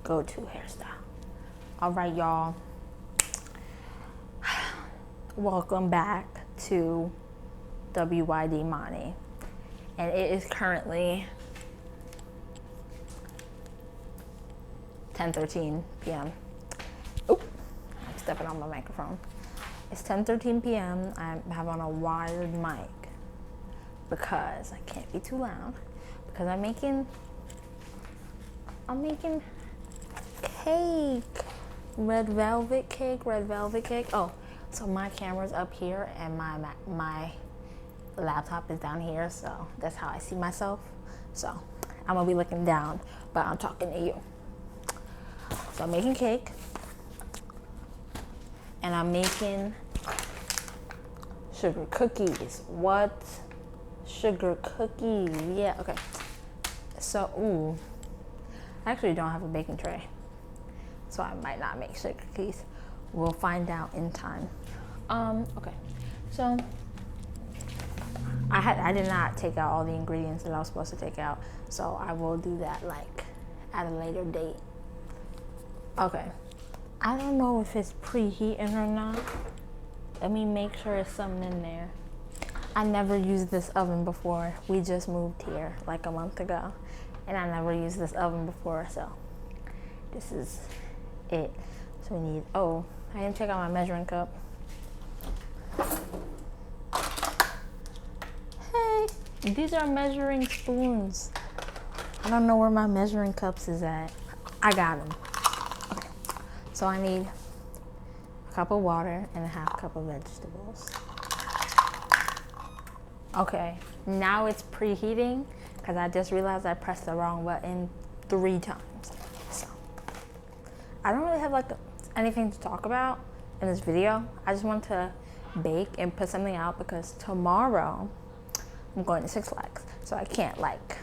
go-to hairstyle. All right, y'all. Welcome back to WYD Money. And it is currently 10:13 p.m. Oop, I'm stepping on my microphone. It's 10:13 p.m. I have on a wired mic because I can't be too loud because I'm making cake. Red velvet cake. Oh, so my camera's up here and my laptop is down here, so that's how I see myself. So I'm gonna be looking down, but I'm talking to you. So I'm making cake and I'm making sugar cookies. What? Sugar cookies. Yeah, okay. So, I actually don't have a baking tray, so I might not make sugar cookies. We'll find out in time. Okay. So I did not take out all the ingredients that I was supposed to take out, so I will do that like at a later date. Okay. I don't know if it's preheating or not. Let me make sure there's something in there. I never used this oven before. We just moved here like a month ago, and I never used this oven before, so this is it. So we need, I didn't take out my measuring cup. Hey, these are measuring spoons. I don't know where my measuring cups is at. I got them. Okay, so I need a cup of water and a half cup of vegetables. Okay, now it's preheating because I just realized I pressed the wrong button 3 times. So I don't really have like anything to talk about in this video. I just want to bake and put something out because tomorrow I'm going to Six Flags, so I can't like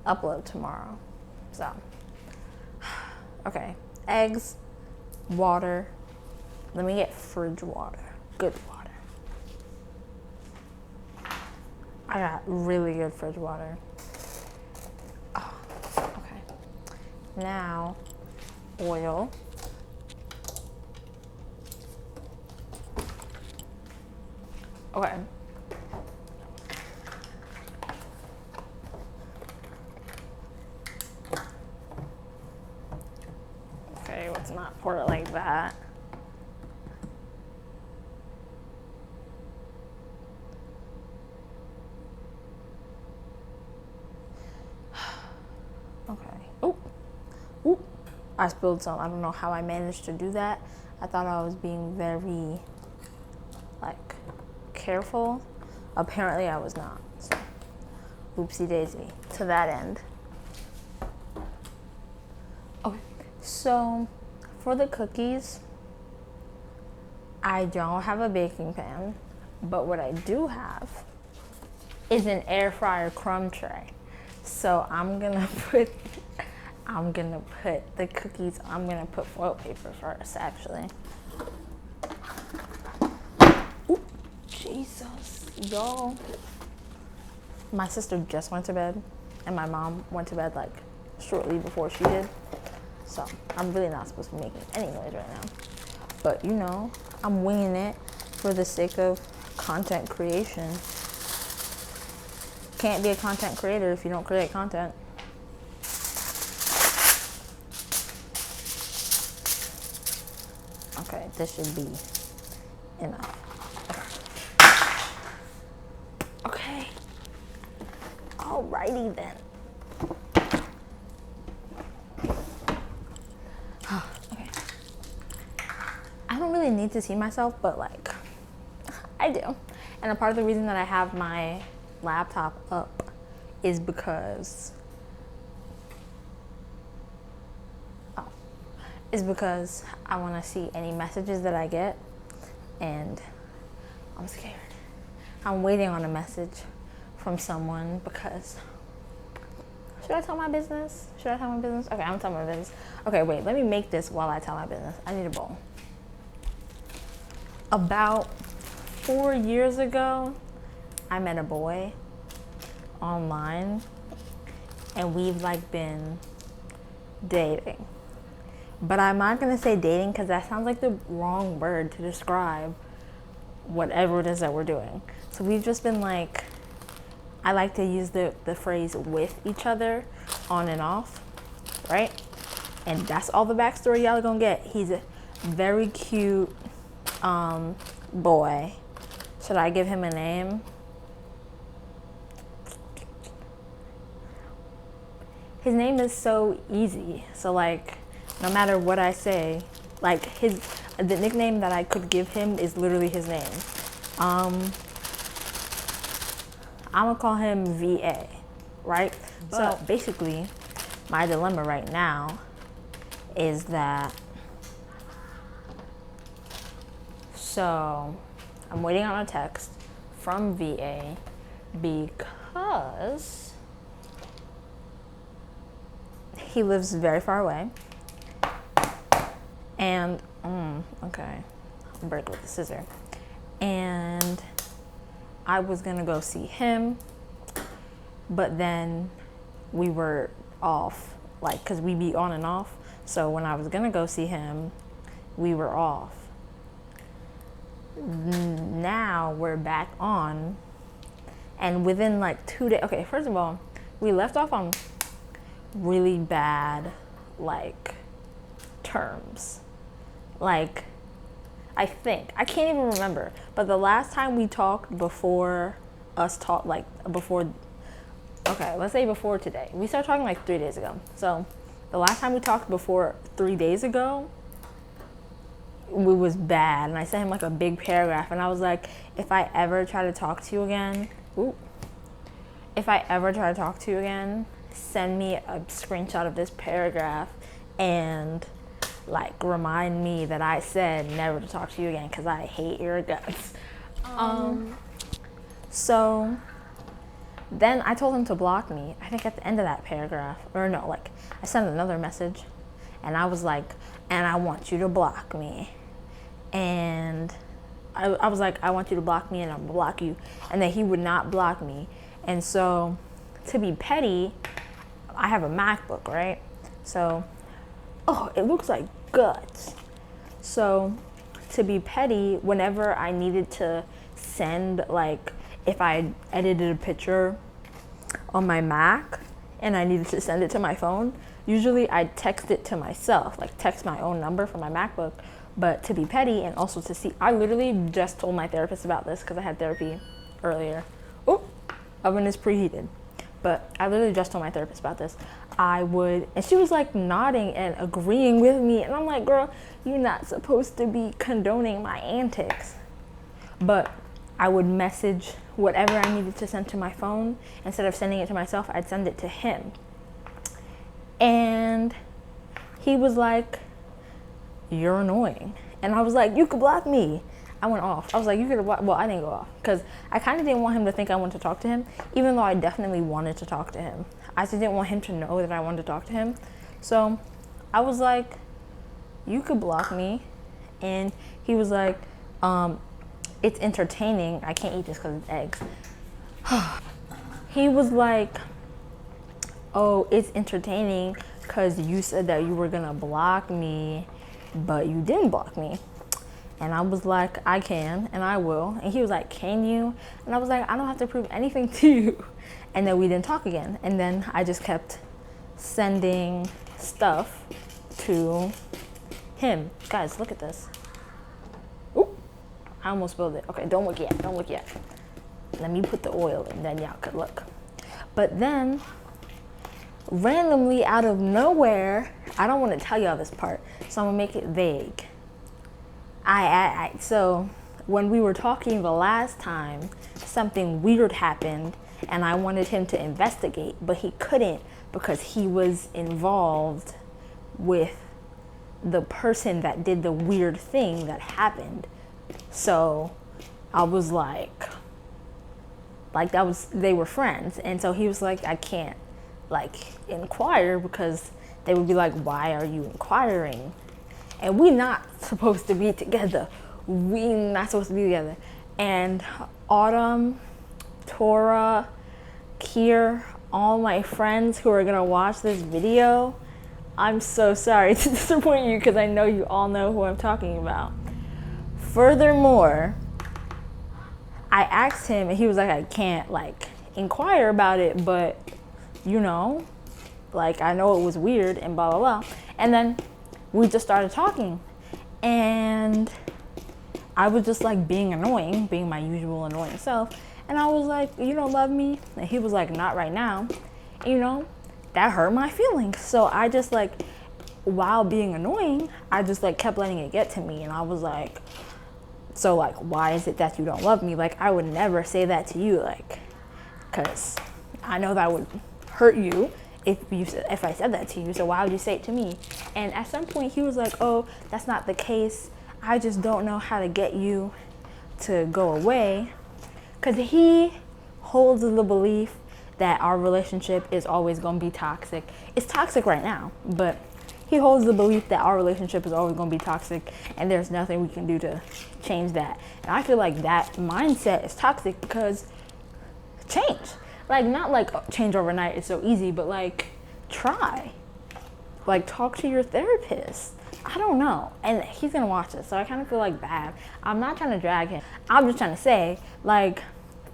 upload tomorrow. So okay, eggs, water. Let me get fridge water, good water. I got really good fridge water. Oh, okay. Now, oil. Okay. Okay, let's not pour it like that. Okay. Oop. I spilled some. I don't know how I managed to do that. I thought I was being very, like, careful. Apparently I was not. So, oopsie daisy to that end. Okay. So, for the cookies, I don't have a baking pan, but what I do have is an air fryer crumb tray. So I'm gonna put the cookies, I'm gonna put foil paper first, actually. Ooh, Jesus, y'all. My sister just went to bed, and my mom went to bed like shortly before she did. So I'm really not supposed to be making any noise right now. But you know, I'm winging it for the sake of content creation. Can't be a content creator if you don't create content. Okay, this should be enough. Okay. Alrighty then. Okay. I don't really need to see myself, but like, I do. And a part of the reason that I have my laptop up is because I want to see any messages that I get, and I'm scared. I'm waiting on a message from someone because should I tell my business? Okay, I'm gonna tell my business. Okay, wait, let me make this while I tell my business. I need a bowl. About 4 years ago, I met a boy online, and we've like been dating. But I'm not gonna say dating because that sounds like the wrong word to describe whatever it is that we're doing. So we've just been like, I like to use the phrase with each other on and off, right? And that's all the backstory y'all are gonna get. He's a very cute boy. Should I give him a name? His name is so easy. So like, no matter what I say, like the nickname that I could give him is literally his name. I'm gonna call him VA, right? So basically, my dilemma right now is that, so I'm waiting on a text from VA because he lives very far away. And, okay, I'll break with the scissor. And I was gonna go see him, but then we were off, like, cause we be on and off. So when I was gonna go see him, we were off. Now we're back on, and within like 2 days, okay, first of all, we left off on really bad, like, terms. Like, I think, I can't even remember, but the last time we talked before us talk, like before, okay, let's say before today, we started talking like 3 days ago. So the last time we talked before 3 days ago, it was bad. And I sent him like a big paragraph, and I was like, if I ever try to talk to you again, send me a screenshot of this paragraph and like remind me that I said never to talk to you again because I hate your guts. So then I told him to block me. I think at the end of that paragraph, or no, like I sent another message, and I was like, and I want you to block me. And I was like, I want you to block me and I'll block you. And then he would not block me. And so to be petty, I have a MacBook, right? So, oh, it looks like guts. So to be petty, whenever I needed to send, like if I edited a picture on my Mac and I needed to send it to my phone, usually I'd text it to myself, like text my own number from my MacBook. But to be petty and also to see, I literally just told my therapist about this because I had therapy earlier. Oh, oven is preheated. But I literally just told my therapist about this. And she was like nodding and agreeing with me. And I'm like, girl, you're not supposed to be condoning my antics. But I would message whatever I needed to send to my phone. Instead of sending it to myself, I'd send it to him. And he was like, you're annoying. And I was like, you could block me. I went off. I was like, you could block. Well, I didn't go off because I kind of didn't want him to think I wanted to talk to him, even though I definitely wanted to talk to him. I just didn't want him to know that I wanted to talk to him. So I was like, you could block me. And he was like, it's entertaining. I can't eat this because it's eggs. He was like, oh, it's entertaining because you said that you were going to block me, but you didn't block me. And I was like, I can and I will. And he was like, can you? And I was like, I don't have to prove anything to you. And then we didn't talk again. And then I just kept sending stuff to him. Guys, look at this. Oop, I almost spilled it. Okay, don't look yet. Don't look yet. Let me put the oil in, then y'all could look. But then, randomly out of nowhere, I don't want to tell y'all this part, so I'm gonna make it vague. So when we were talking the last time, something weird happened and I wanted him to investigate, but he couldn't because he was involved with the person that did the weird thing that happened. So I was like they were friends. And so he was like, I can't like inquire because they would be like, why are you inquiring? And we not supposed to be together. We not supposed to be together. And Autumn, Tora, Kier, all my friends who are gonna watch this video, I'm so sorry to disappoint you because I know you all know who I'm talking about. Furthermore, I asked him and he was like, I can't like inquire about it, but you know, like I know it was weird and blah, blah, blah. And then we just started talking and I was just like being annoying, being my usual annoying self. And I was like, you don't love me? And he was like, not right now. And, you know, that hurt my feelings. So I just like, while being annoying, I just like kept letting it get to me. And I was like, so like, why is it that you don't love me? Like, I would never say that to you, like, cause I know that would hurt you if I said that to you. So why would you say it to me? And at some point he was like, oh, that's not the case. I just don't know how to get you to go away. Cause he holds the belief that our relationship is always gonna be toxic. It's toxic right now, but he holds the belief that our relationship is always gonna be toxic and there's nothing we can do to change that. And I feel like that mindset is toxic because change. Like, not like change overnight is so easy, but like try. Like, talk to your therapist. I don't know. And he's gonna watch this, so I kind of feel like bad. I'm not trying to drag him. I'm just trying to say, like,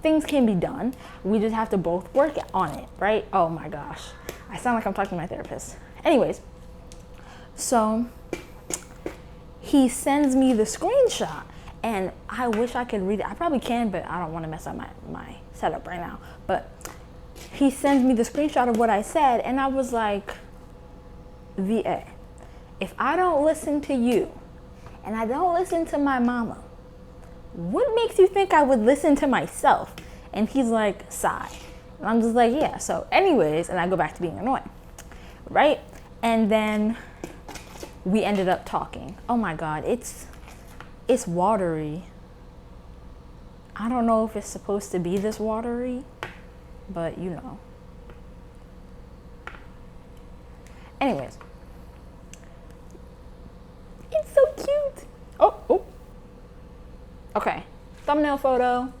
things can be done. We just have to both work on it, right? Oh my gosh. I sound like I'm talking to my therapist. Anyways, so he sends me the screenshot and I wish I could read it. I probably can, but I don't want to mess up my setup right now. But he sends me the screenshot of what I said and I was like, VA, if I don't listen to you and I don't listen to my mama, what makes you think I would listen to myself? And he's like, sigh. And I'm just like, yeah. So anyways, and I go back to being annoying, right? And then we ended up talking. Oh my God, it's watery. I don't know if it's supposed to be this watery, but you know. Anyways, it's so cute. Oh. Okay, thumbnail photo.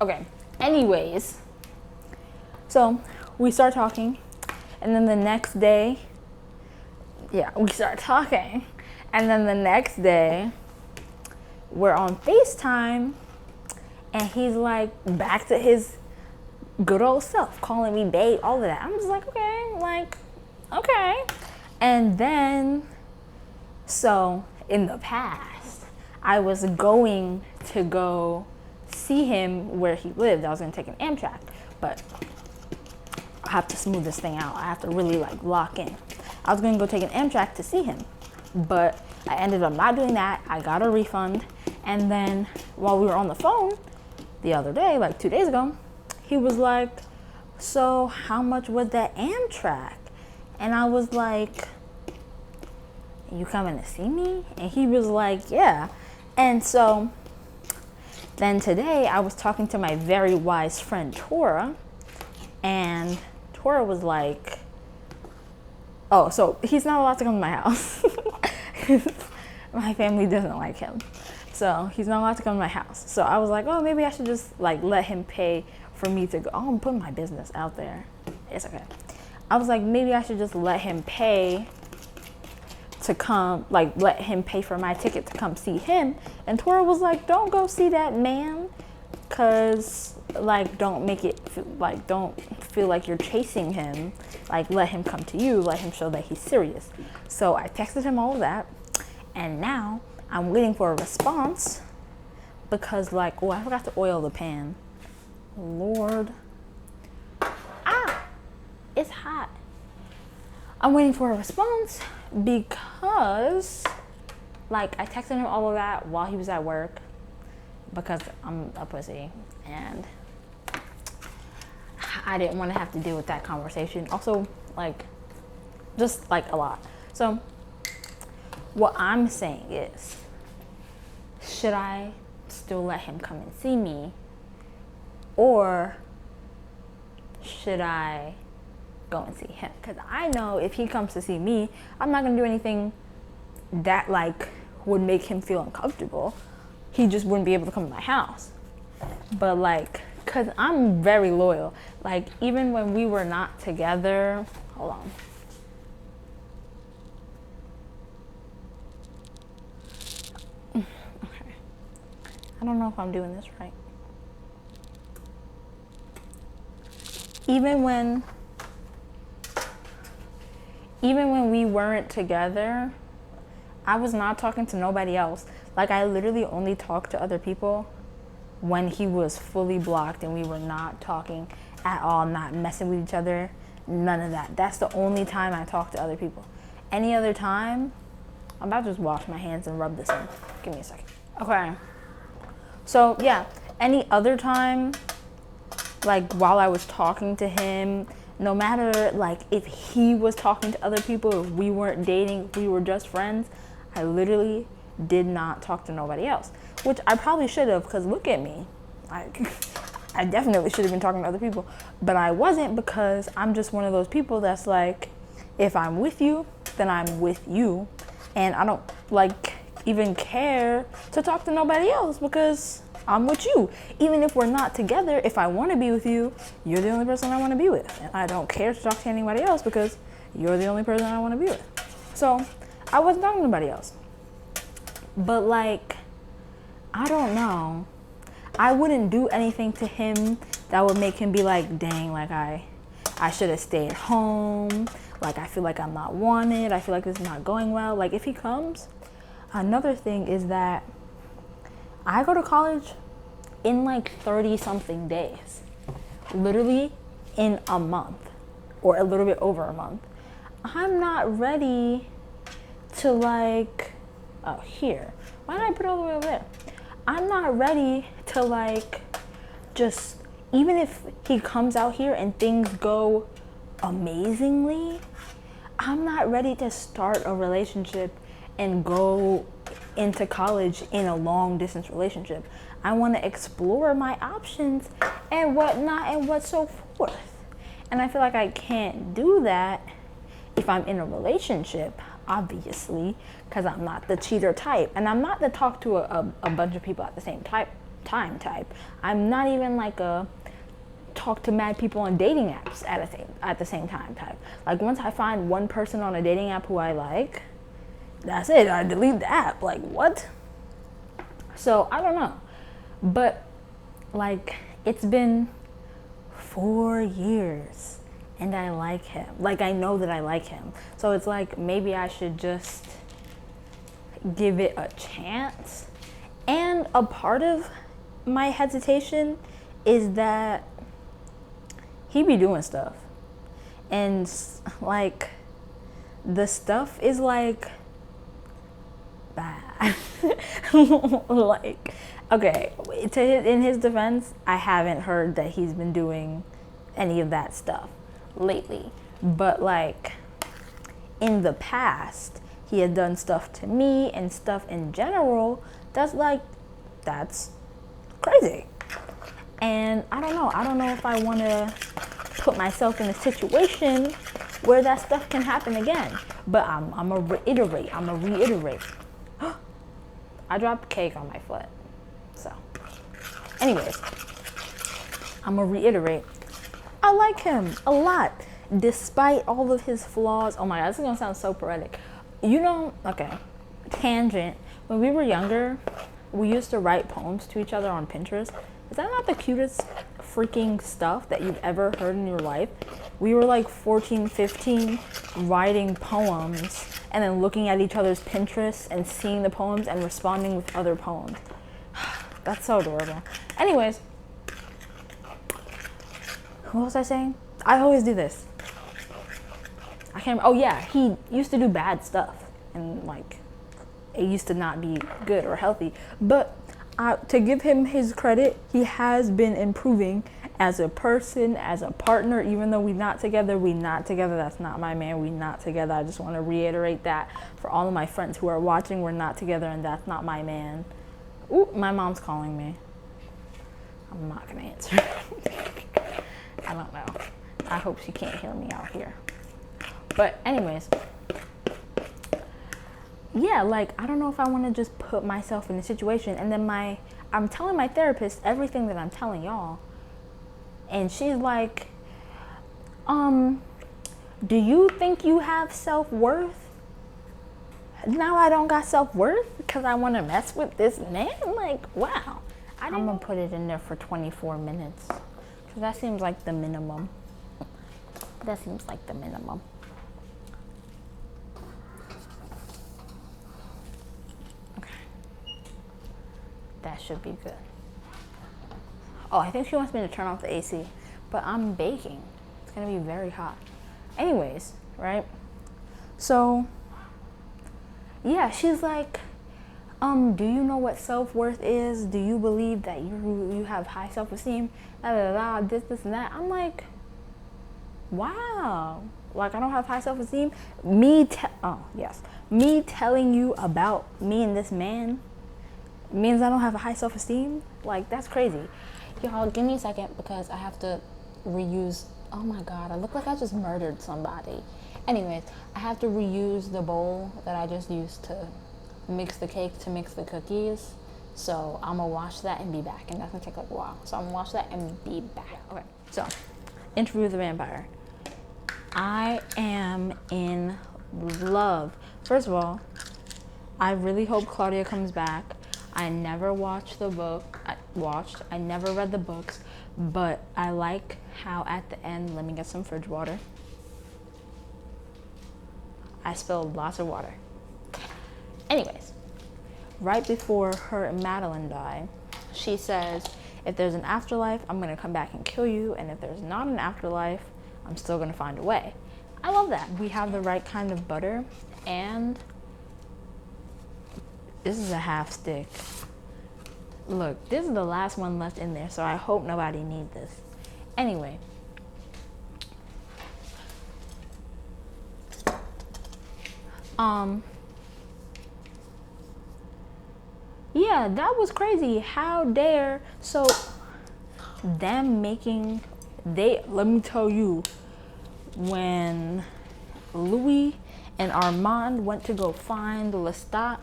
Okay, anyways, so we start talking and then the next day, we start talking and then the next day we're on FaceTime and he's like back to his good old self, calling me babe, all of that. I'm just like, okay. And then, so in the past, I was going to go see him where he lived. I was gonna take an Amtrak, but I have to smooth this thing out. I have to really like lock in. I was gonna go take an Amtrak to see him, but I ended up not doing that. I got a refund. And then while we were on the phone the other day, like 2 days ago, he was like, so how much was that Amtrak? And I was like, you coming to see me? And he was like, yeah. And so then today I was talking to my very wise friend Tora, and Tora was like, oh, so he's not allowed to come to my house. My family doesn't like him. So he's not allowed to come to my house. So I was like, oh, maybe I should just like let him pay for me to go. Oh, I'm putting my business out there. It's okay. I was like, maybe I should just let him pay to come, like let him pay for my ticket to come see him. And Tora was like, don't go see that man, cause like don't make it like, don't feel like you're chasing him. Like let him come to you, let him show that he's serious. So I texted him all of that, and now I'm waiting for a response because like, oh, I forgot to oil the pan. Lord. It's hot. I'm waiting for a response because like I texted him all of that while he was at work because I'm a pussy and I didn't want to have to deal with that conversation. Also, like, just like a lot. So what I'm saying is, should I still let him come and see me, or should I go and see him? Because I know if he comes to see me, I'm not gonna do anything that like would make him feel uncomfortable. He just wouldn't be able to come to my house. But like Because I'm very loyal. Like, even when we were not together, hold on. Okay. I don't know if I'm doing this right. Even when we weren't together, I was not talking to nobody else. Like, I literally only talked to other people when he was fully blocked and we were not talking at all, not messing with each other, none of that. That's the only time I talk to other people. Any other time, I'm about to just wash my hands and rub this in. Give me a second. Okay. So yeah, any other time, like while I was talking to him, no matter like if he was talking to other people, if we weren't dating, if we were just friends, I literally did not talk to nobody else, which I probably should have, because look at me. I definitely should have been talking to other people, but I wasn't, because I'm just one of those people that's like, if I'm with you, then I'm with you, and I don't like even care to talk to nobody else because I'm with you. Even if we're not together, if I want to be with you, you're the only person I want to be with, and I don't care to talk to anybody else because you're the only person I want to be with. So I wasn't talking to anybody else. But like, I don't know, I wouldn't do anything to him that would make him be like, dang, like I should have stayed home. Like, I feel like I'm not wanted. I feel like this is not going well. Like, if he comes, another thing is that I go to college in like 30 something days, literally in a month or a little bit over a month. I'm not ready to like, oh, here. Why did I put it all the way over there? I'm not ready to like, just, even if he comes out here and things go amazingly, I'm not ready to start a relationship and go into college in a long distance relationship. I want to explore my options and whatnot and what so forth. And I feel like I can't do that if I'm in a relationship, obviously, because I'm not the cheater type, and I'm not the talk to a bunch of people at the same time type. I'm not even like a talk to mad people on dating apps at the same time type. Like, once I find one person on a dating app who I like, that's it. I delete the app. Like, what? So I don't know, but like, it's been 4 years. And I like him. Like, I know that I like him. So it's like, maybe I should just give it a chance. And a part of my hesitation is that he be doing stuff. And like, the stuff is like bad. Like, okay, in his defense, I haven't heard that he's been doing any of that stuff lately, but like, in the past, he had done stuff to me and stuff in general that's like, that's crazy. And I don't know if I want to put myself in a situation where that stuff can happen again. But I'm gonna reiterate. I dropped cake on my foot. So anyways, I'm gonna reiterate, I like him a lot, despite all of his flaws. Oh my God, this is gonna sound so poetic. You know, okay, tangent. When we were younger, we used to write poems to each other on Pinterest. Is that not the cutest freaking stuff that you've ever heard in your life? We were like 14, 15, writing poems and then looking at each other's Pinterest and seeing the poems and responding with other poems. That's so adorable. Anyways, what was I saying? I always do this. I can't. Oh yeah, he used to do bad stuff, and like, it used to not be good or healthy. But to give him his credit, he has been improving as a person, as a partner. Even though we're not together, That's not my man. We're not together. I just want to reiterate that for all of my friends who are watching. We're not together, and that's not my man. Ooh, my mom's calling me. I'm not gonna answer. I don't know. I hope she can't hear me out here. But anyways, yeah, like, I don't know if I want to just put myself in a situation, and then I'm telling my therapist everything that I'm telling y'all, And she's like, do you think you have self-worth? Now I don't got self-worth because I want to mess with this man? Like, wow. I'm going to put it in there for 24 minutes because that seems like the minimum. That seems like the minimum. Okay. That should be good. Oh, I think she wants me to turn off the AC, but I'm baking. It's going to be very hot. Anyways, right? So, yeah, she's like, do you know what self-worth is? Do you believe that you have high self-esteem? This, and that. I'm like, wow. Like, I don't have high self-esteem. Me telling you about me and this man means I don't have a high self-esteem? Like, that's crazy. Y'all, give me a second because I have to reuse. Oh my God, I look like I just murdered somebody. Anyways, I have to reuse the bowl that I just used to mix the cake to mix the cookies. So I'm gonna wash that and be back. And that's gonna take like a while. So I'm gonna wash that and be back. Okay, so Interview with the Vampire. I am in love. First of all, I really hope Claudia comes back. I never watched the book. I never read the books, but I like how at the end, let me get some fridge water. I spilled lots of water. Anyways, right before her and Madeline die, she says, if there's an afterlife, I'm gonna come back and kill you, and if there's not an afterlife, I'm still gonna find a way. I love that. We have the right kind of butter, and this is a half stick. Look, this is the last one left in there, so I hope nobody needs this. Anyway. Yeah, that was crazy. How dare. So them making, let me tell you, when Louis and Armand went to go find Lestat,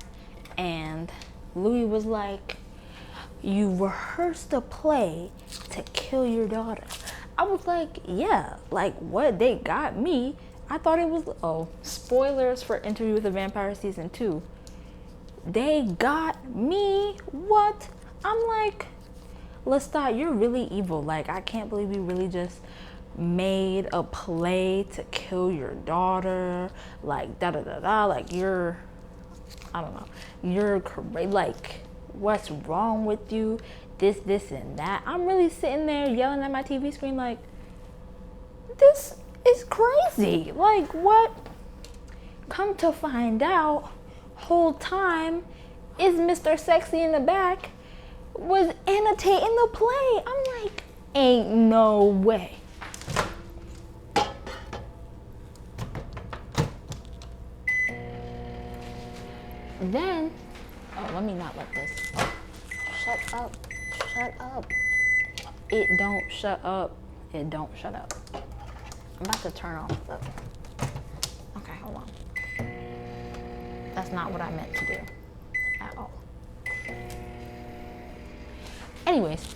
and Louis was like, you rehearsed a play to kill your daughter. I was like, yeah, like what? They got me. I thought it was, spoilers for Interview with the Vampire Season 2. They got me. What? I'm like, Lestat, you're really evil. Like, I can't believe you really just made a play to kill your daughter. Like, da-da-da-da. Like, you're, I don't know. You're crazy. Like, what's wrong with you? This, and that. I'm really sitting there yelling at my TV screen like, this is crazy. Like, what? Come to find out, whole time is Mr. Sexy in the back was annotating the play. I'm like, ain't no way. Then, let me not let this. Shut up. Shut up. It don't shut up. It don't shut up. I'm about to turn off the. Okay, hold on. That's not what I meant to do at all. Anyways,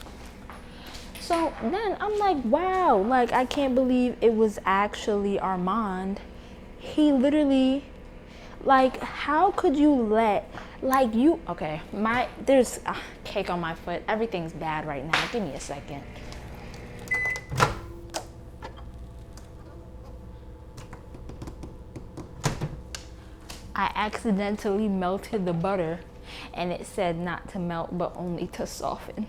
so then I'm like, wow, like I can't believe it was actually Armand. He literally, like, how could you let, like you, okay, there's cake on my foot. Everything's bad right now. Give me a second. I accidentally melted the butter and it said not to melt but only to soften.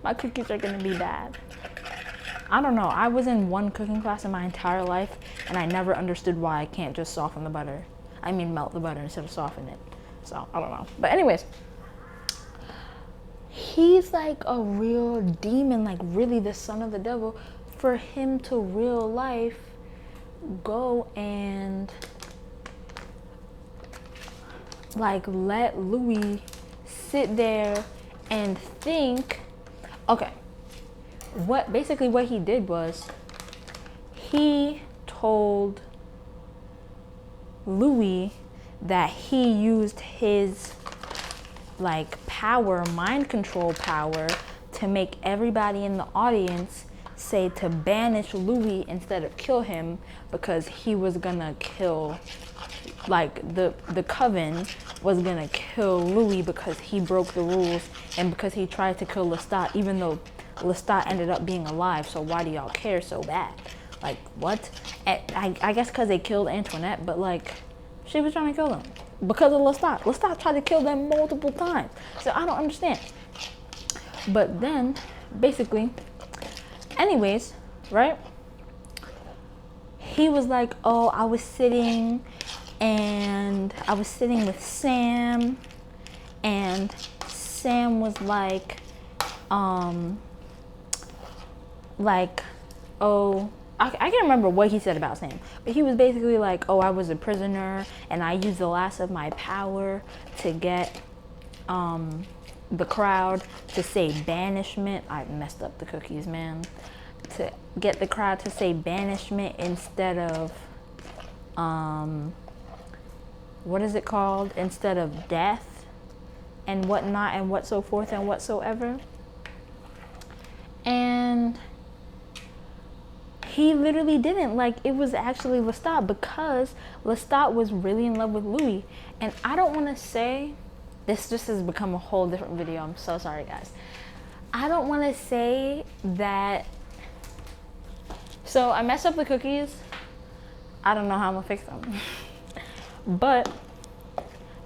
My cookies are gonna be bad. I don't know, I was in one cooking class in my entire life and I never understood why I can't just soften the butter. I mean melt the butter instead of soften it. So, I don't know. But anyways, he's like a real demon, like really the son of the devil. For him to real life go and like let Louis sit there and think, okay, what he did was he told Louis that he used his like power, mind control power, to make everybody in the audience say to banish Louis instead of kill him, because he was gonna kill, like the coven was gonna kill Louis because he broke the rules and because he tried to kill Lestat, even though Lestat ended up being alive. So why do y'all care so bad? Like, what? I guess because they killed Antoinette, but like, she was trying to kill them because of Lestat. Lestat tried to kill them multiple times. So I don't understand. But then, basically, anyways, right? He was like, oh, I was sitting with Sam, and Sam was like, oh, I can't remember what he said about Sam, but he was basically like, oh, I was a prisoner and I used the last of my power to get the crowd to say banishment. I messed up the cookies, man. To get the crowd to say banishment instead of what is it called? Instead of death and whatnot and what so forth and whatsoever. And he literally didn't. Like, it was actually Lestat, because Lestat was really in love with Louis. And I don't want to say, this just has become a whole different video. I'm so sorry, guys. I don't want to say that. So I messed up the cookies. I don't know how I'm gonna fix them. But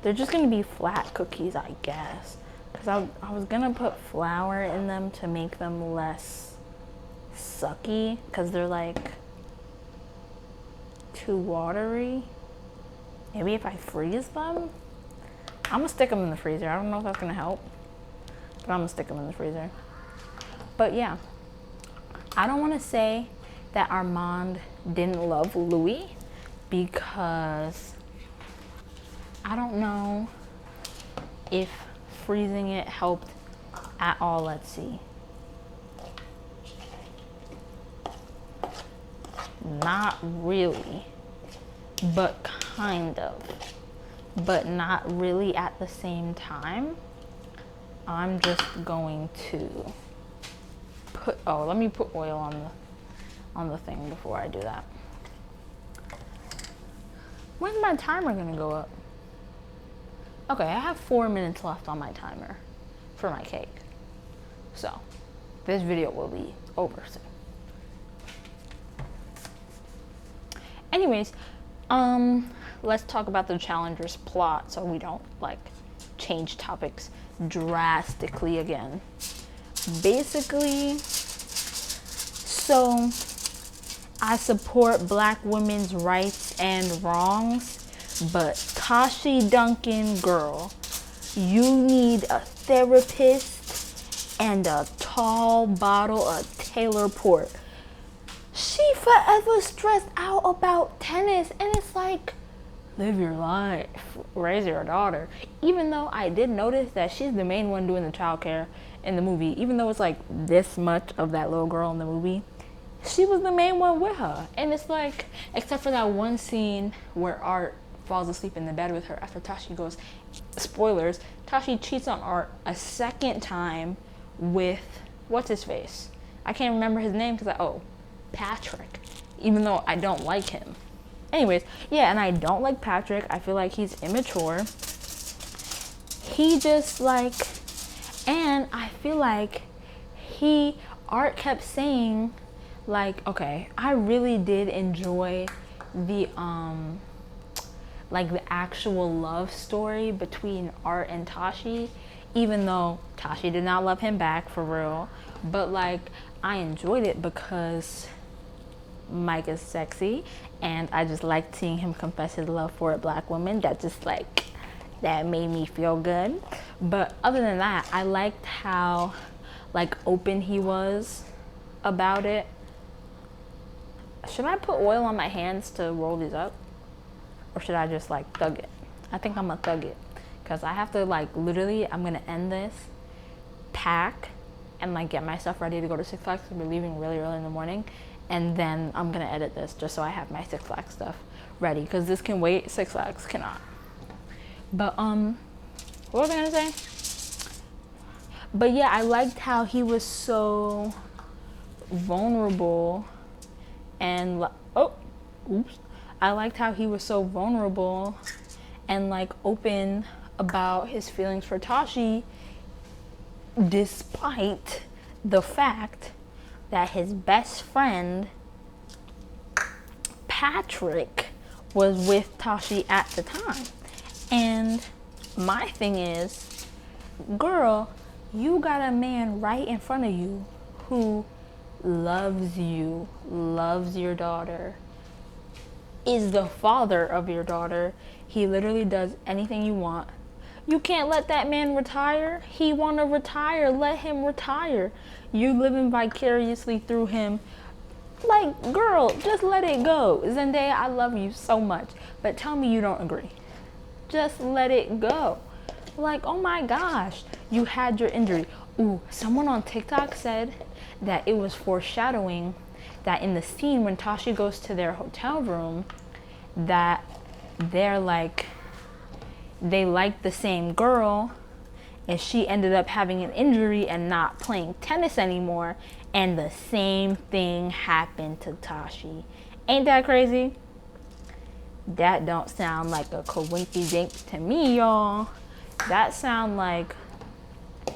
they're just gonna be flat cookies, I guess. Because I was gonna put flour in them to make them less sucky, because they're like too watery. Maybe if I freeze them, I'm gonna stick them in the freezer. I don't know if that's gonna help, but I'm gonna stick them in the freezer. But yeah, I don't want to say that Armand didn't love Louis, because I don't know if freezing it helped at all. Let's see. Not really, but kind of, but not really at the same time. I'm just going to put, oh, let me put oil on the thing before I do that. When's my timer gonna go up? Okay, I have 4 minutes left on my timer for my cake. So this video will be over soon. Anyways, let's talk about the Challenger's plot so we don't like change topics drastically again. Basically, so I support Black women's rights and wrongs, but Tashi Duncan, girl, you need a therapist and a tall bottle of Taylor Port. She forever stressed out about tennis, and it's like, live your life, raise your daughter. Even though I did notice that she's the main one doing the childcare in the movie, even though it's like this much of that little girl in the movie, she was the main one with her. And it's like, except for that one scene where Art falls asleep in the bed with her after Tashi goes, spoilers, Tashi cheats on Art a second time with, what's his face? I can't remember his name because Patrick, even though I don't like him. Anyways, yeah, and I don't like Patrick. I feel like he's immature. He just like, and I feel like Art kept saying like, okay, I really did enjoy the like the actual love story between Art and Tashi, even though Tashi did not love him back for real, but like I enjoyed it because Mike is sexy, and I just liked seeing him confess his love for a Black woman. That just like, that made me feel good. But other than that, I liked how like open he was about it. Should I put oil on my hands to roll these up, or should I just like thug it? I think I'm gonna thug it, because I have to like literally, I'm gonna end this, pack, and like get myself ready to go to Six Flags because we're leaving really early in the morning. And then I'm gonna edit this just so I have my Six Flags stuff ready, because this can wait, Six Flags cannot. But what was I gonna say? But yeah, I liked how he was so vulnerable and oh, oops. I liked how he was so vulnerable and like open about his feelings for Tashi, despite the fact that his best friend Patrick was with Tashi at the time. And my thing is, girl, you got a man right in front of you who loves you, loves your daughter, is the father of your daughter. He literally does anything you want. You can't let that man retire. He want to retire. Let him retire. You living vicariously through him. Like, girl, just let it go. Zendaya, I love you so much, but tell me you don't agree. Just let it go. Like, oh my gosh, you had your injury. Ooh, someone on TikTok said that it was foreshadowing that in the scene when Tashi goes to their hotel room, that they're like, they like the same girl, and she ended up having an injury and not playing tennis anymore, and the same thing happened to Tashi. Ain't that crazy? That don't sound like a coinky-dink to me, y'all. That sound like,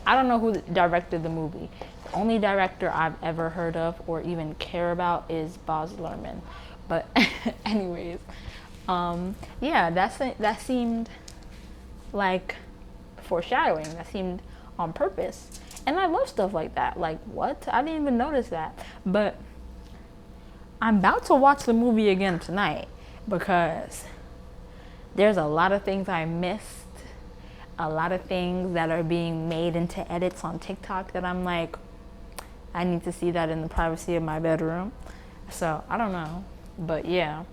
I don't know who directed the movie. The only director I've ever heard of or even care about is Baz Luhrmann. But anyways, yeah, that seemed like foreshadowing. That seemed on purpose. And I love stuff like that. Like, what? I didn't even notice that. But I'm about to watch the movie again tonight because there's a lot of things I missed. A lot of things that are being made into edits on TikTok that I'm like, I need to see that in the privacy of my bedroom. So, I don't know. But yeah.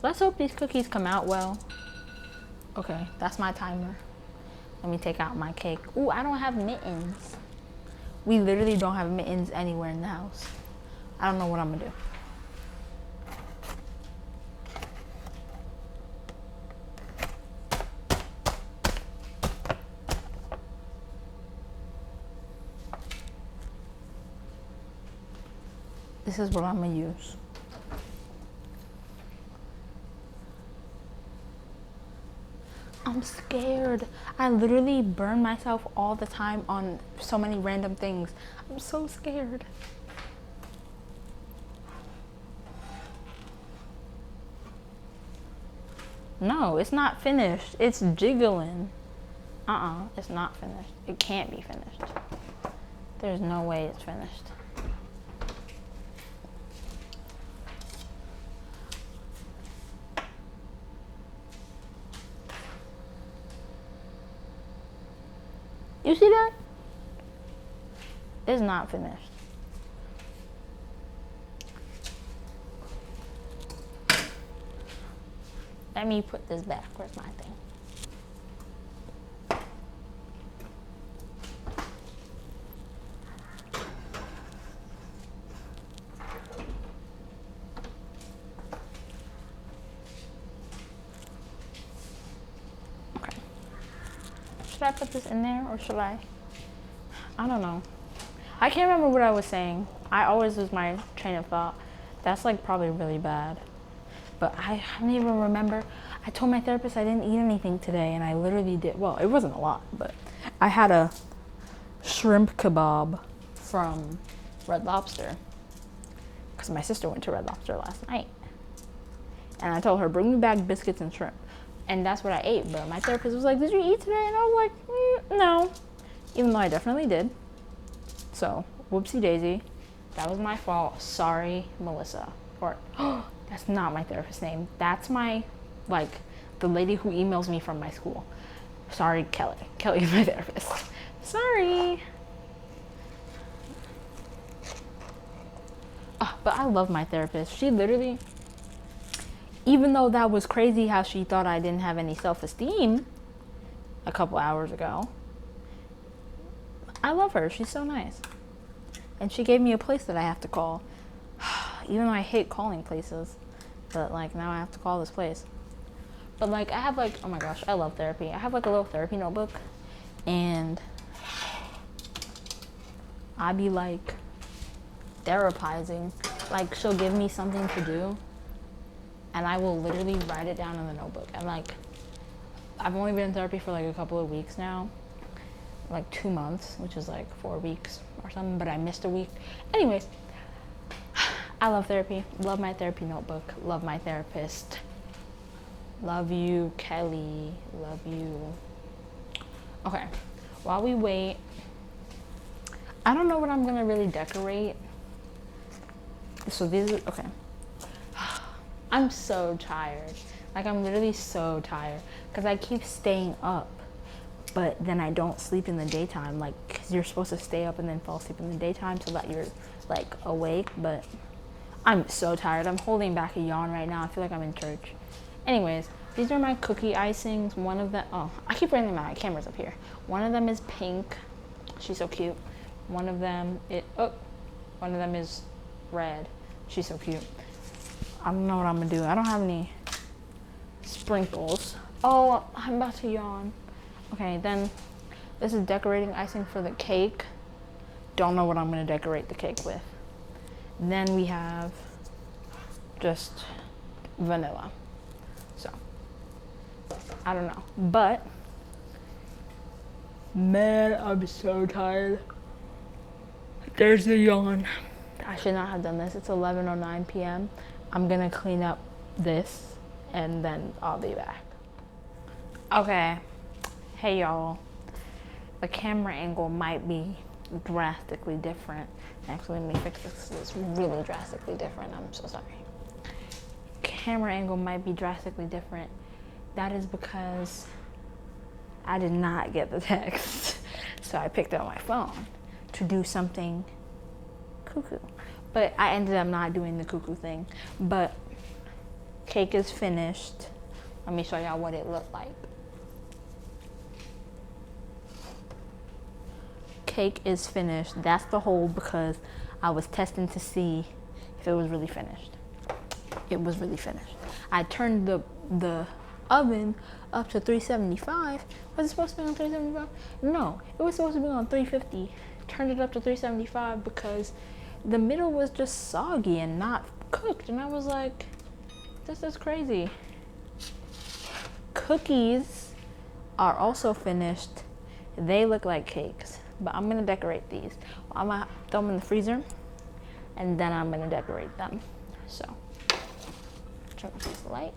Let's hope these cookies come out well. Okay, that's my timer. Let me take out my cake. Ooh, I don't have mittens. We literally don't have mittens anywhere in the house. I don't know what I'm gonna do. This is what I'm gonna use. I'm scared. I literally burn myself all the time on so many random things. I'm so scared. No, it's not finished. It's jiggling. It's not finished. It can't be finished. There's no way it's finished. You see that? It's not finished. Let me put this back. Where's my thing? Okay. Should I put this in there or should I don't know. I can't remember what I was saying. I always lose my train of thought. That's like probably really bad. But I don't even remember. I told my therapist I didn't eat anything today, and I literally did. Well, it wasn't a lot, but I had a shrimp kebab from Red Lobster because my sister went to Red Lobster last night. And I told her, bring me back biscuits and shrimp. And that's what I ate. But my therapist was like, did you eat today? And I was like, no. Even though I definitely did. So, whoopsie daisy. That was my fault. Sorry, Melissa. Or, that's not my therapist's name. That's my, like, the lady who emails me from my school. Sorry, Kelly. Kelly is my therapist. Sorry. But I love my therapist. She literally, even though that was crazy how she thought I didn't have any self-esteem a couple hours ago, I love her. She's so nice. And she gave me a place that I have to call. Even though I hate calling places. But, like, now I have to call this place. But, like, I have, like, oh my gosh, I love therapy. I have, like, a little therapy notebook. And I be like therapizing. Like, she'll give me something to do and I will literally write it down in the notebook. And like, I've only been in therapy for like a couple of weeks now, like 2 months, which is like 4 weeks or something, but I missed a week. Anyways, I love therapy. Love my therapy notebook. Love my therapist. Love you, Kelly. Love you. Okay, while we wait, I don't know what I'm gonna really decorate. So these are, okay. I'm so tired. Like, I'm literally so tired because I keep staying up, but then I don't sleep in the daytime. Like, cause you're supposed to stay up and then fall asleep in the daytime so that you're like awake, but I'm so tired. I'm holding back a yawn right now. I feel like I'm in church. Anyways, these are my cookie icings. One of them, oh, I keep bringing my cameras up here. One of them is pink. She's so cute. One of them, one of them is red. She's so cute. I don't know what I'm gonna do. I don't have any sprinkles. Oh, I'm about to yawn. Okay, then this is decorating icing for the cake. Don't know what I'm gonna decorate the cake with. Then we have just vanilla. So, I don't know. But, man, I'm so tired. There's a yawn. I should not have done this. It's 11:09 p.m. I'm gonna clean up this and then I'll be back. Okay. Hey y'all. The camera angle might be drastically different. Actually, let me fix this. It's really drastically different. I'm so sorry. Camera angle might be drastically different. That is because I did not get the text. So I picked up my phone to do something cuckoo. But I ended up not doing the cuckoo thing. But cake is finished. Let me show y'all what it looked like. Cake is finished. That's the hole because I was testing to see if it was really finished. It was really finished. I turned the oven up to 375. Was it supposed to be on 375? No, it was supposed to be on 350. Turned it up to 375 because the middle was just soggy and not cooked. And I was like, this is crazy. Cookies are also finished. They look like cakes, but I'm gonna decorate these. I'm gonna throw them in the freezer and then I'm gonna decorate them. So, turn off this light.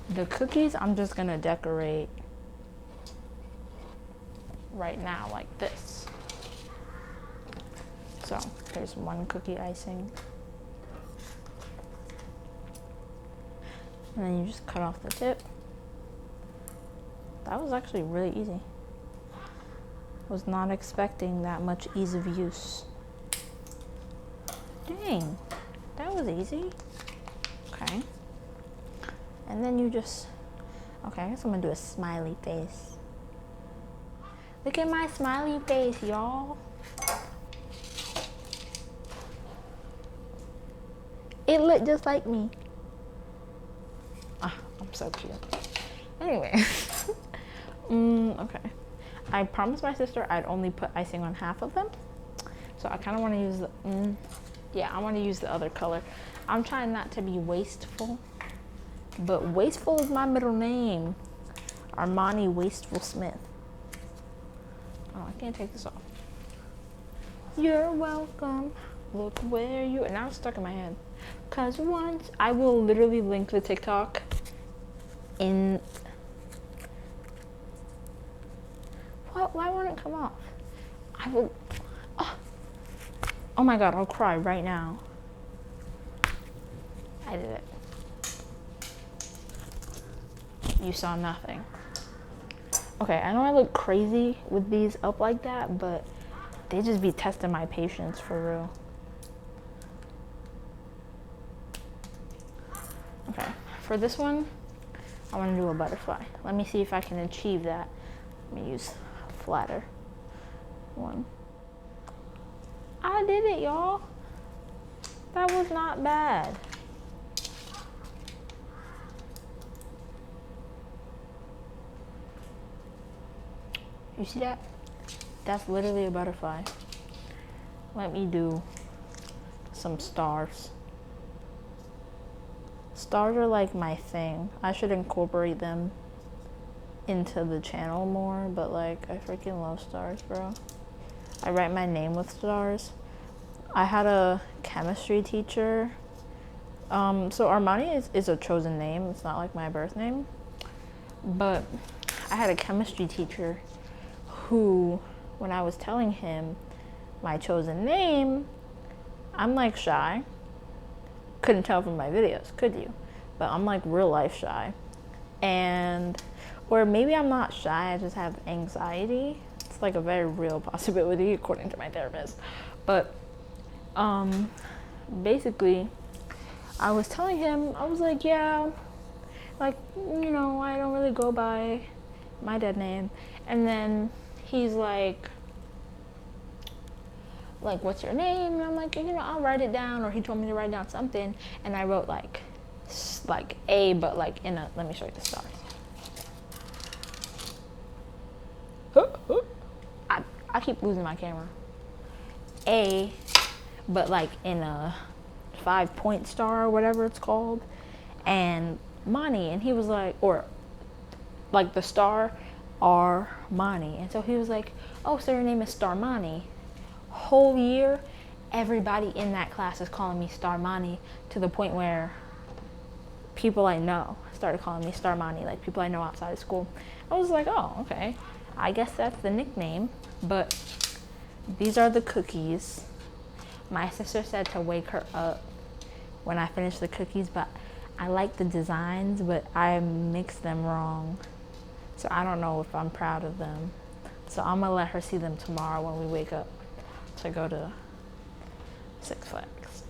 The cookies, I'm just gonna decorate right now like this. So here's one cookie icing. And then you just cut off the tip. That was actually really easy. Was not expecting that much ease of use. Dang, that was easy. Okay. And then you just, okay, I guess I'm gonna do a smiley face. Look at my smiley face, y'all. It looked just like me. Ah, I'm so cute. Anyway, okay. I promised my sister I'd only put icing on half of them. So I kind of want to use the, yeah, I want to use the other color. I'm trying not to be wasteful. But Wasteful is my middle name. Armani Wasteful Smith. Oh, I can't take this off. You're welcome. Look where you are. Now it's stuck in my head. Cause once I will literally link the TikTok in. What? Why won't it come off? I will. Oh my god! I'll cry right now. I did it. You saw nothing. Okay, I know I look crazy with these up like that, but they just be testing my patience for real. for this one, I want to do a butterfly. Let me see if I can achieve that. Let me use a flatter one. I did it, y'all. That was not bad. You see that? That's literally a butterfly. Let me do some stars. Stars are like my thing. I should incorporate them into the channel more, but like I freaking love stars, bro. I write my name with stars. I had a chemistry teacher. So Armani is a chosen name. It's not like my birth name. But I had a chemistry teacher who, when I was telling him my chosen name, I'm like shy. Couldn't tell from my videos, could you? But I'm like real life shy. And, or maybe I'm not shy, I just have anxiety. It's like a very real possibility according to my therapist. But basically, I was telling him, I was like, yeah, like, you know, I don't really go by my dead name. And then he's like, what's your name? And I'm like, you know, I'll write it down. Or he told me to write down something, and I wrote like A, but like in a, let me show you the stars. I keep losing my camera. A, but like in a 5-point star or whatever it's called, and Mani. And he was like, or like the star Armani. And so he was like, oh, so your name is Starmani. Whole year, everybody in that class is calling me Starmani, to the point where people I know started calling me Starmani, like people I know outside of school. I was like, oh, okay, I guess that's the nickname. But these are the cookies. My sister said to wake her up when I finish the cookies, but I like the designs, but I mixed them wrong. So I don't know if I'm proud of them. So I'm gonna let her see them tomorrow when we wake up to go to Six Flags.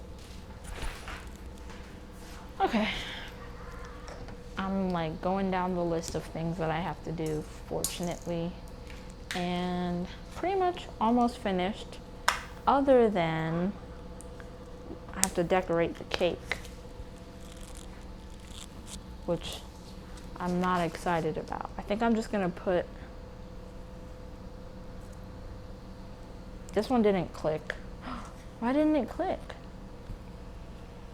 Okay. I'm like going down the list of things that I have to do, fortunately, and pretty much almost finished, other than I have to decorate the cake, which I'm not excited about. I think I'm just gonna put, this one didn't click. Why didn't it click?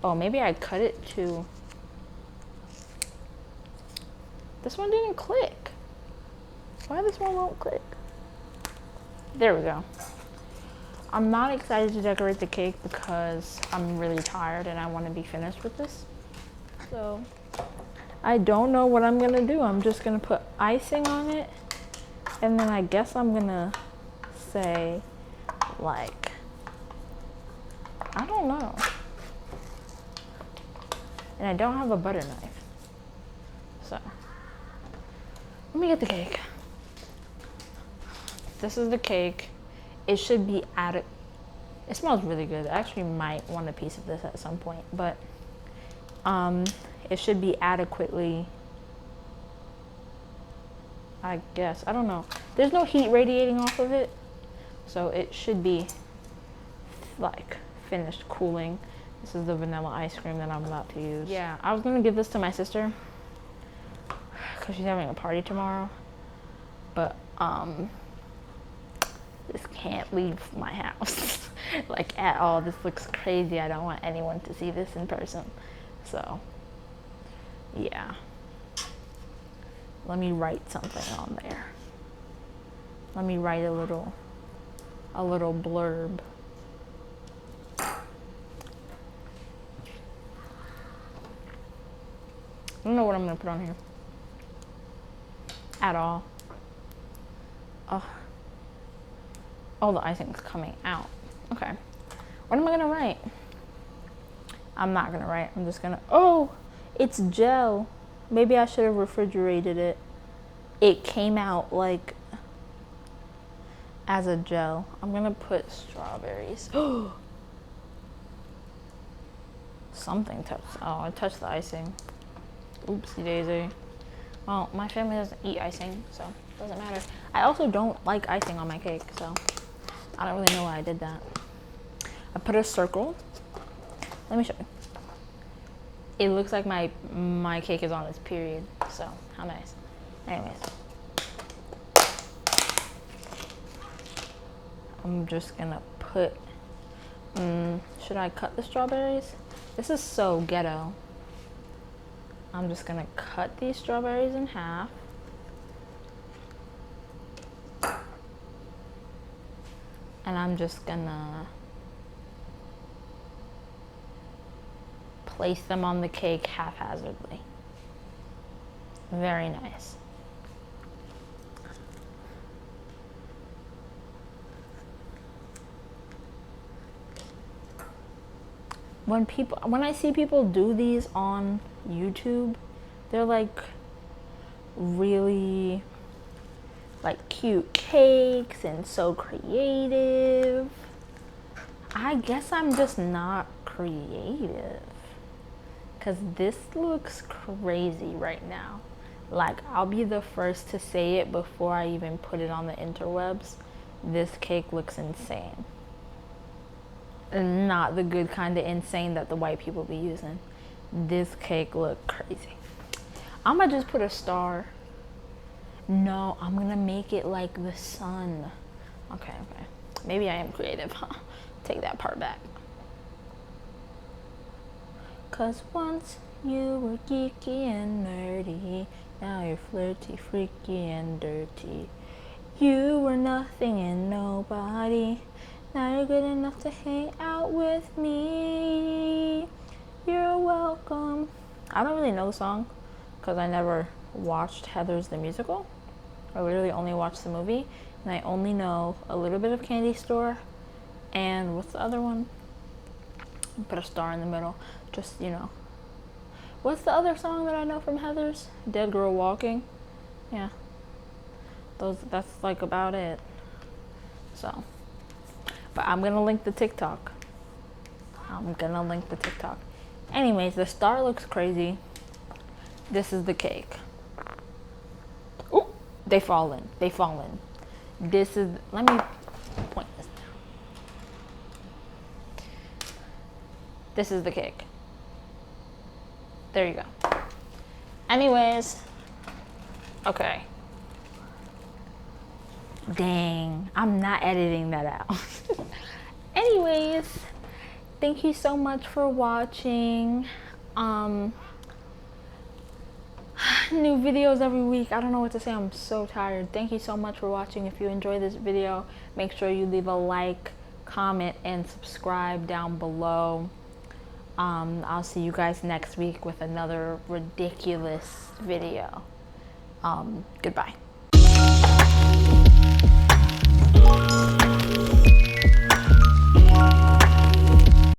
Oh, maybe I cut it to, this one didn't click. Why this one won't click? There we go. I'm not excited to decorate the cake because I'm really tired and I want to be finished with this. So I don't know what I'm gonna do. I'm just gonna put icing on it, and then I guess I'm gonna say, like, I don't know. And I don't have a butter knife. So let me get the cake. This is the cake. It should be adequate. It smells really good. I actually might want a piece of this at some point, but it should be adequately, I guess. I don't know. There's no heat radiating off of it, so it should be like finished cooling. This is the vanilla ice cream that I'm about to use. Yeah, I was gonna give this to my sister because she's having a party tomorrow, but this can't leave my house like at all. This looks crazy. I don't want anyone to see this in person. So yeah, let me write something on there. Let me write a little blurb. I don't know what I'm gonna put on here at all. Oh, the icing's coming out. Okay, what am I gonna write? I'm not gonna write. I'm just gonna, oh, it's gel. Maybe I should have refrigerated it. It came out like as a gel. I'm gonna put strawberries. Something touched, oh, I touched the icing. Oopsie daisy. Well, my family doesn't eat icing, so it doesn't matter. I also don't like icing on my cake, so I don't really know why I did that. I put a circle. Let me show you. It looks like my cake is on its period, so how nice. Anyways. I'm just gonna put, should I cut the strawberries? This is so ghetto. I'm just gonna cut these strawberries in half. And I'm just gonna place them on the cake haphazardly. Very nice. When I see people do these on YouTube, they're like really like cute cakes and so creative. I guess I'm just not creative, because this looks crazy right now. Like, I'll be the first to say it before I even put it on the interwebs. This cake looks insane. And not the good kind of insane that the white people be using. This cake look crazy. I'm gonna just put a star. No, I'm gonna make it like the sun. Okay. Maybe I am creative, huh? Take that part back. 'Cause once you were geeky and nerdy, now you're flirty, freaky, and dirty. You were nothing and nobody. Now you're good enough to hang out with me. You're welcome. I don't really know the song because I never watched Heathers the musical. I literally only watched the movie, and I only know a little bit of Candy Store and what's the other one? Put a star in the middle, just, you know. What's the other song that I know from Heathers? Dead Girl Walking. Yeah. That's like about it. So, but I'm gonna link the TikTok. Anyways, the star looks crazy. This is the cake. Ooh, they fallen. This is, let me point this down. This is the cake. There you go. Anyways, okay. Dang, I'm not editing that out. Anyways, thank you so much for watching. New videos every week. I don't know what to say. I'm so tired. Thank you so much for watching. If you enjoyed this video, make sure you leave a like, comment, and subscribe down below. I'll see you guys next week with another ridiculous video. Goodbye.